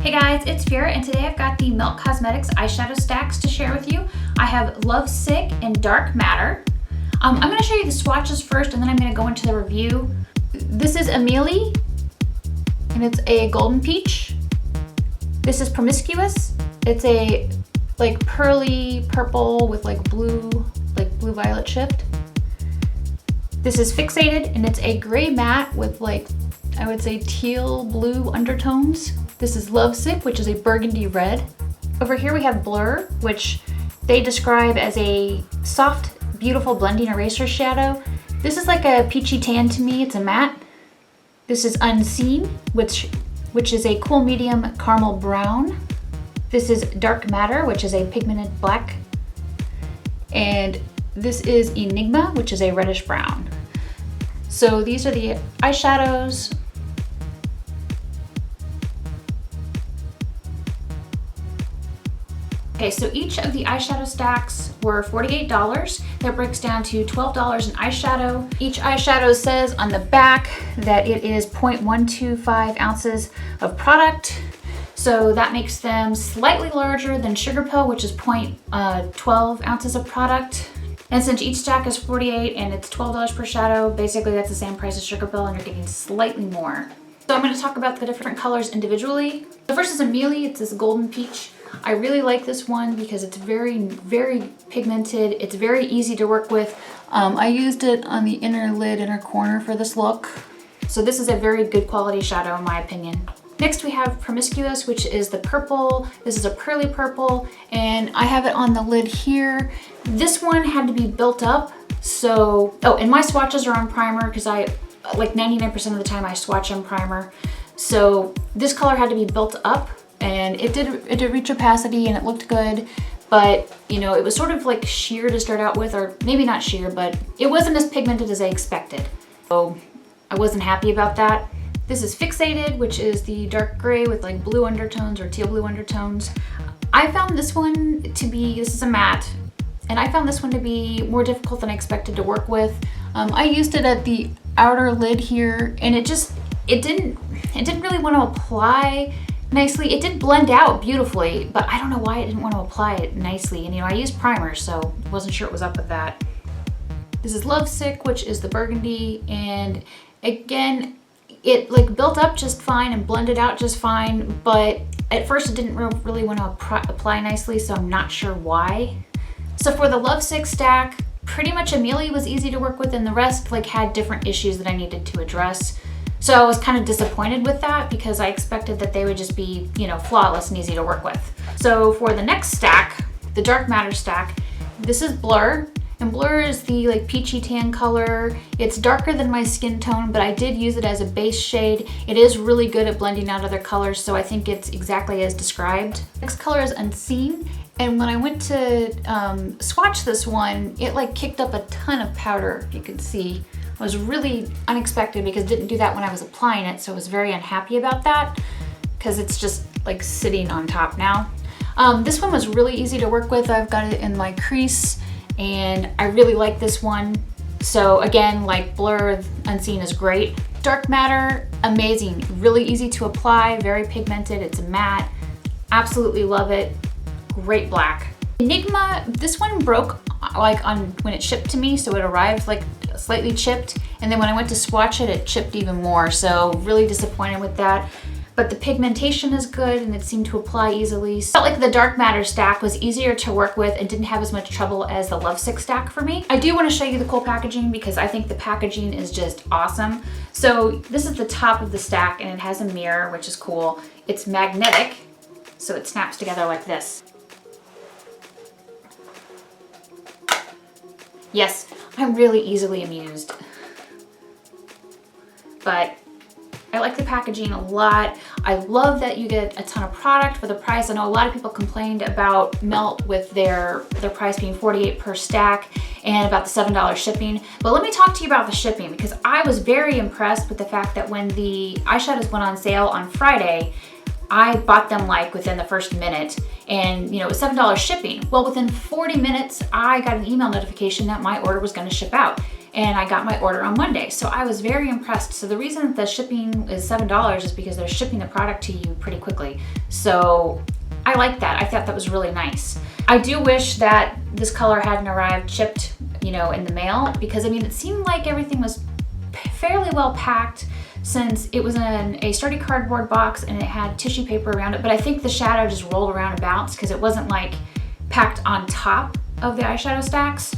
Hey guys, it's Phyrra, and today I've got the Melt Cosmetics eyeshadow stacks to share with you. I have Love Sick and Dark Matter. I'm going to show you the swatches first, and then I'm going to go into the review. This is Amelie, and it's a golden peach. This is Promiscuous. It's a like pearly purple with like blue violet shift. This is Fixated, and it's a gray matte with like, I would say, teal blue undertones. This is Love Sick, which is a burgundy red. Over here we have Blur, which they describe as a soft, beautiful blending eraser shadow. This is like a peachy tan to me, it's a matte. This is Unseen, which is a cool medium caramel brown. This is Dark Matter, which is a pigmented black. And this is Enigma, which is a reddish brown. So these are the eyeshadows. Okay, so each of the eyeshadow stacks were $48. That breaks down to $12 in eyeshadow. Each eyeshadow says on the back that it is 0.125 ounces of product. So that makes them slightly larger than Sugar Pill, which is 0.12 ounces of product. And since each stack is $48 and it's $12 per shadow, basically that's the same price as Sugar Pill, and you're getting slightly more. So I'm going to talk about the different colors individually. The first is Amelie. It's this golden peach. I really like this one because it's very, very pigmented. It's very easy to work with. I used it on the inner corner for this look. So this is a very good quality shadow in my opinion. Next we have Promiscuous, which is the purple. This is a pearly purple, and I have it on the lid here. This one had to be built up. So, and my swatches are on primer because I, like 99% of the time I swatch on primer. So this color had to be built up. And it did reach opacity and it looked good, but you know, it was sort of like sheer to start out with, or maybe not sheer, but it wasn't as pigmented as I expected. So I wasn't happy about that. This is Fixated, which is the dark gray with like blue undertones or teal blue undertones. I found this one to be, this is a matte, and I found this one to be more difficult than I expected to work with. I used it at the outer lid here, and it didn't really want to apply nicely. It did blend out beautifully, but I don't know why I didn't want to apply it nicely. And you know, I used primer, so wasn't sure it was up with that. This is Love Sick, which is the burgundy, and again, it like built up just fine and blended out just fine, but at first it didn't really want to apply nicely, so I'm not sure why. So for the Love Sick stack, pretty much Amelie was easy to work with, and the rest like had different issues that I needed to address. So I was kind of disappointed with that because I expected that they would just be, you know, flawless and easy to work with. So for the next stack, the Dark Matter stack, this is Blur. And Blur is the like peachy tan color. It's darker than my skin tone, but I did use it as a base shade. It is really good at blending out other colors, so I think it's exactly as described. Next color is Unseen. And when I went to swatch this one, it like kicked up a ton of powder, if you could see. It was really unexpected because it didn't do that when I was applying it, so I was very unhappy about that because it's just like sitting on top now. This one was really easy to work with. I've got it in my crease and I really like this one. So again, like Blur, Unseen is great. Dark Matter, amazing, really easy to apply, very pigmented, it's a matte, absolutely love it, great black. Enigma, this one broke like on when it shipped to me, so it arrived like slightly chipped, and then when I went to swatch it, it chipped even more, so really disappointed with that. But the pigmentation is good and it seemed to apply easily. So I felt like the Dark Matter stack was easier to work with and didn't have as much trouble as the Love Sick stack for me. I do want to show you the cool packaging because I think the packaging is just awesome. So this is the top of the stack and it has a mirror, which is cool. It's magnetic, so it snaps together like this. Yes, I'm really easily amused, but I like the packaging a lot. I love that you get a ton of product for the price. I know a lot of people complained about Melt with their price being $48 per stack and about the $7 shipping. But let me talk to you about the shipping because I was very impressed with the fact that when the eyeshadows went on sale on Friday, I bought them like within the first minute, and you know, it was $7 shipping. Well, within 40 minutes, I got an email notification that my order was gonna ship out. and I got my order on Monday. So I was very impressed. So the reason that the shipping is $7 is because they're shipping the product to you pretty quickly. So I like that. I thought that was really nice. I do wish that this color hadn't arrived chipped, you know, in the mail, because I mean, it seemed like everything was fairly well packed since it was in a sturdy cardboard box and it had tissue paper around it. But I think the shadow just rolled around and bounced because it wasn't like packed on top of the eyeshadow stacks.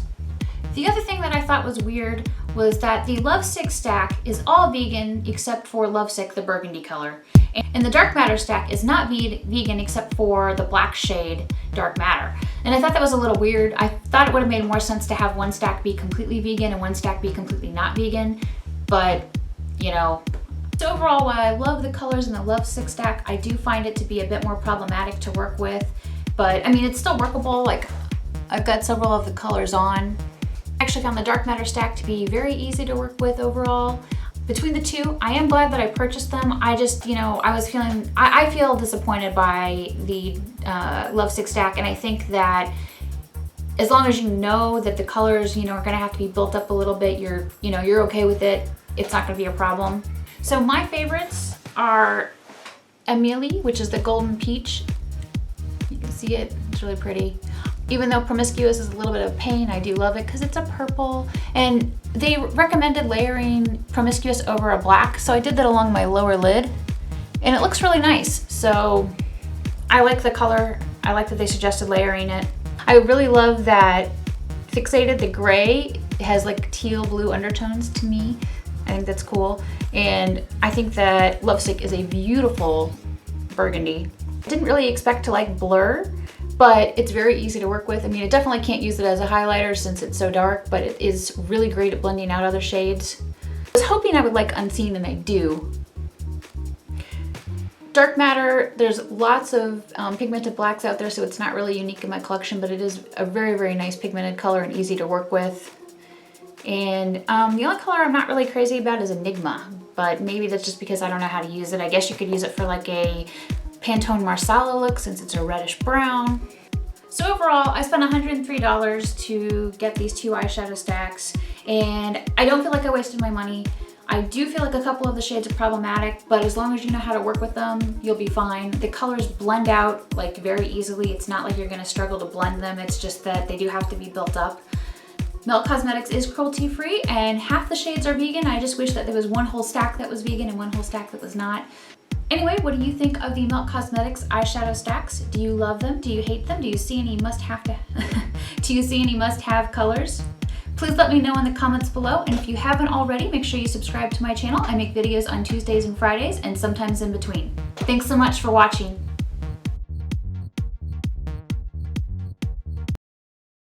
The other thing that I thought was weird was that the Lovesick stack is all vegan except for Lovesick, the burgundy color. And the Dark Matter stack is not vegan except for the black shade Dark Matter. And I thought that was a little weird. I thought it would have made more sense to have one stack be completely vegan and one stack be completely not vegan. But, you know, so overall, while I love the colors in the Lovesick stack, I do find it to be a bit more problematic to work with. But I mean, it's still workable. Like, I've got several of the colors on. I actually found the Dark Matter stack to be very easy to work with overall. Between the two, I am glad that I purchased them. I just, you know, I feel disappointed by the Lovesick stack, and I think that as long as you know that the colors, you know, are gonna have to be built up a little bit, you're okay with it, it's not gonna be a problem. So my favorites are Amelie, which is the golden peach. You can see it, it's really pretty. Even though Promiscuous is a little bit of a pain, I do love it because it's a purple. And they recommended layering Promiscuous over a black, so I did that along my lower lid. And it looks really nice. So I like the color. I like that they suggested layering it. I really love that Fixated, the gray, has like teal blue undertones to me. I think that's cool. And I think that Lovesick is a beautiful burgundy. Didn't really expect to like blur, but it's very easy to work with. I mean, I definitely can't use it as a highlighter since it's so dark, but it is really great at blending out other shades. I was hoping I would like Unseen, and I do. Dark Matter, there's lots of pigmented blacks out there, so it's not really unique in my collection, but it is a very, very nice pigmented color and easy to work with. And the only color I'm not really crazy about is Enigma, but maybe that's just because I don't know how to use it. I guess you could use it for like a Pantone Marsala look since it's a reddish brown. So overall, I spent $103 to get these two eyeshadow stacks, and I don't feel like I wasted my money. I do feel like a couple of the shades are problematic, but as long as you know how to work with them, you'll be fine. The colors blend out like very easily. It's not like you're gonna struggle to blend them. It's just that they do have to be built up. Melt Cosmetics is cruelty free and half the shades are vegan. I just wish that there was one whole stack that was vegan and one whole stack that was not. Anyway, what do you think of the Melt Cosmetics eyeshadow stacks? Do you love them? Do you hate them? Do you see any must-have colors? Please let me know in the comments below, and if you haven't already, make sure you subscribe to my channel. I make videos on Tuesdays and Fridays and sometimes in between. Thanks so much for watching.